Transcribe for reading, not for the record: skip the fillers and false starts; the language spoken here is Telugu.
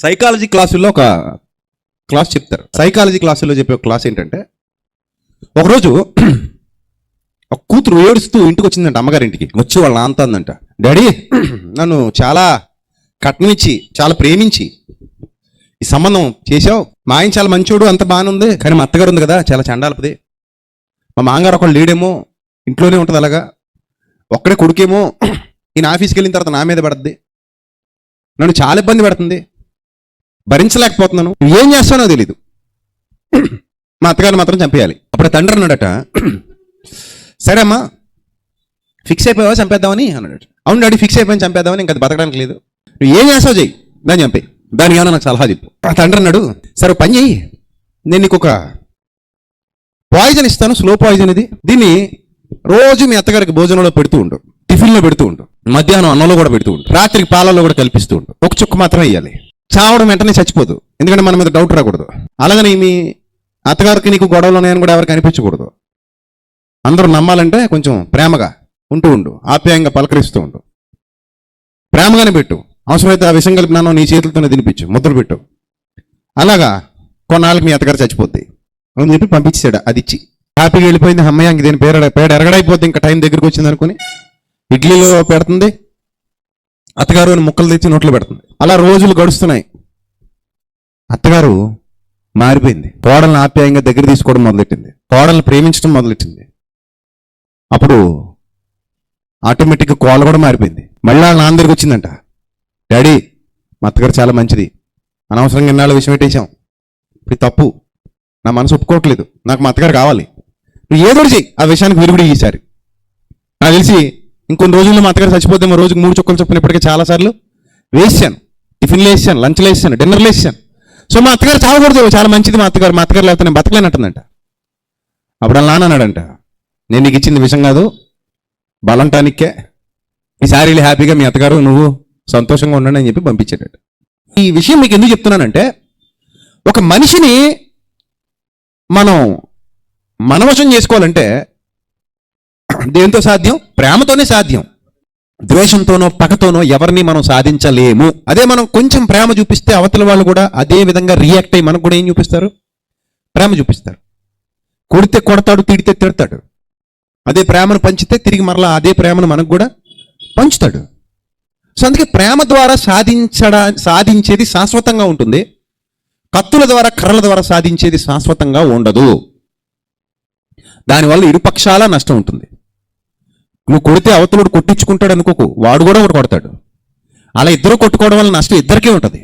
సైకాలజీ క్లాసుల్లో ఒక క్లాస్ చెప్తారు. సైకాలజీ క్లాసుల్లో చెప్పే ఒక క్లాస్ ఏంటంటే, ఒకరోజు ఒక కూతురు ఏడుస్తూ ఇంటికి వచ్చిందంట, అమ్మగారింటికి వచ్చి వాళ్ళ నాన్నతో అందంట, డాడీ నన్ను చాలా కట్నమిచ్చి చాలా ప్రేమించి ఈ సంబంధం చేసావు. మా ఆయన చాలా మంచోడు, అంత బాగానే ఉంది, కానీ మా అత్తగారు ఉంది కదా చాలా చండాలపది. మా మామగారు ఒకళ్ళు లేడేమో, ఇంట్లోనే ఉంటుంది అలాగా, ఒక్కడే కొడుకేమో, ఈయన ఆఫీస్కి వెళ్ళిన తర్వాత నా మీద పడుతుంది, నన్ను చాలా ఇబ్బంది పెడుతుంది, భరించలేకపోతున్నాను, ఏం చేస్తానో తెలీదు, మా అత్తగారిని మాత్రం చంపేయాలి. అప్పుడు తండ్రి అన్నాడట, సరే అమ్మా ఫిక్స్ అయిపోయావా చంపేద్దామని అన్నాడట. అవును డాడీ ఫిక్స్ అయిపోయాను చంపేద్దామని, ఇంకా బతకడానికి లేదు, నువ్వు ఏం చేస్తావు చెయ్యి, దాన్ని చంపే, దానికి ఏమన్నా నాకు సలహా చెప్పు. ఆ తండ్రి అన్నాడు, సరే పని చెయ్యి, నేను నీకు ఒక పాయిజన్ ఇస్తాను, స్లో పాయిజన్ ఇది, దీన్ని రోజు మీ అత్తగారికి భోజనంలో పెడుతూ ఉండు, టిఫిన్లో పెడుతూ ఉండు, మధ్యాహ్నం అన్నంలో కూడా పెడుతూ ఉండు, రాత్రికి పాలల్లో కూడా కల్పిస్తూ ఉండు, ఒక చుక్క మాత్రమే ఇవ్వాలి, చావడం వెంటనే చచ్చిపోదు, ఎందుకంటే మన మీద డౌట్ రాకూడదు. అలాగని మీ అత్తగారికి నీకు గొడవలు ఉన్నాయని కూడా ఎవరికి అనిపించకూడదు. అందరూ నమ్మాలంటే కొంచెం ప్రేమగా ఉంటూ ఉండు, ఆప్యాయంగా పలకరిస్తూ ఉండు, ప్రేమగానే పెట్టు, అవసరమైతే ఆ విషయం కలిపి నన్ను నీ చేతులతోనే తినిపించు, ముద్రలు పెట్టు. అలాగా కొన్నాళ్ళకి మీ అత్తగారు చచ్చిపోద్ది అని చెప్పి పంపించాడు. అది ఇచ్చి హ్యాపీగా వెళ్ళిపోయింది. అమ్మయ్య ఇంక దీని పేడ ఎరగడైపోద్ది, ఇంకా టైం దగ్గరికి వచ్చింది అనుకుని ఇడ్లీలో పెడుతుంది, అత్తగారు అని ముక్కలు తెచ్చి నోట్లో పెడుతుంది. అలా రోజులు గడుస్తున్నాయి. అత్తగారు మారిపోయింది, కోడల్ని ఆప్యాయంగా దగ్గర తీసుకోవడం మొదలెట్టింది, కోడల్ని ప్రేమించడం మొదలెట్టింది. అప్పుడు ఆటోమేటిక్గా కోడలు కూడా మారిపోయింది. మళ్ళీ వాళ్ళ నాన్న దగ్గరికి వచ్చిందంట, డాడీ మా అత్తగారు చాలా మంచిది, అనవసరంగా ఎన్నాళ్ళ విషయం పెట్టేశాం, ఇప్పుడు తప్పు, నా మనసు ఒప్పుకోవట్లేదు, నాకు మా అత్తగారు కావాలి, నువ్వు ఏదో చెయ్యి, ఆ విషయానికి విరుగుడు ఈసారి. నాకు తెలిసి ఇంకొన్ని రోజుల్లో మా అత్తగారు చచ్చిపోతేమో రోజుకి 3 చుక్కలు చొప్పున ఇప్పటికే చాలాసార్లు వేసాను, టిఫిన్లు వేసాను, లంచ్లు వేసాను, డిన్నర్లు వేసాను. సో మా అత్తగారు చావకూడదు, చాలా మంచిది మా అత్తగారు లేకపోతే నేను బతకలేనట్టుందంట. అప్పుడు వాళ్ళ నాన్న అన్నాడంట, నేను నీకు ఇచ్చింది విషయం కాదు, బలంటానికే, ఈసారి వెళ్ళి హ్యాపీగా మీ అత్తగారు నువ్వు సంతోషంగా ఉండండి అని చెప్పి పంపించాడట. ఈ విషయం మీకు ఎందుకు చెప్తున్నానంటే, ఒక మనిషిని మనం మనవశం చేసుకోవాలంటే దేంతో సాధ్యం? ప్రేమతోనే సాధ్యం. ద్వేషంతోనో పగతోనో ఎవరిని మనం సాధించలేము. అదే మనం కొంచెం ప్రేమ చూపిస్తే అవతల వాళ్ళు కూడా అదే విధంగా రియాక్ట్ అయ్యి మనకు కూడా ఏం చూపిస్తారు? ప్రేమ చూపిస్తారు. కొడితే కొడతాడు, తిడితే తిడతాడు. అదే ప్రేమను పంచితే తిరిగి మరలా అదే ప్రేమను మనకు కూడా పంచుతాడు. సో అందుకే ప్రేమ ద్వారా సాధించేది శాశ్వతంగా ఉంటుంది, కత్తుల ద్వారా కర్రల ద్వారా సాధించేది శాశ్వతంగా ఉండదు. దానివల్ల ఇరుపక్షాల నష్టం ఉంటుంది. నువ్వు కొడితే అవతలుడు కొట్టించుకుంటాడు అనుకోకు, వాడు కూడా ఒకటి కొడతాడు. అలా ఇద్దరు కొట్టుకోవడం వల్ల నష్టం ఇద్దరికీ ఉంటుంది.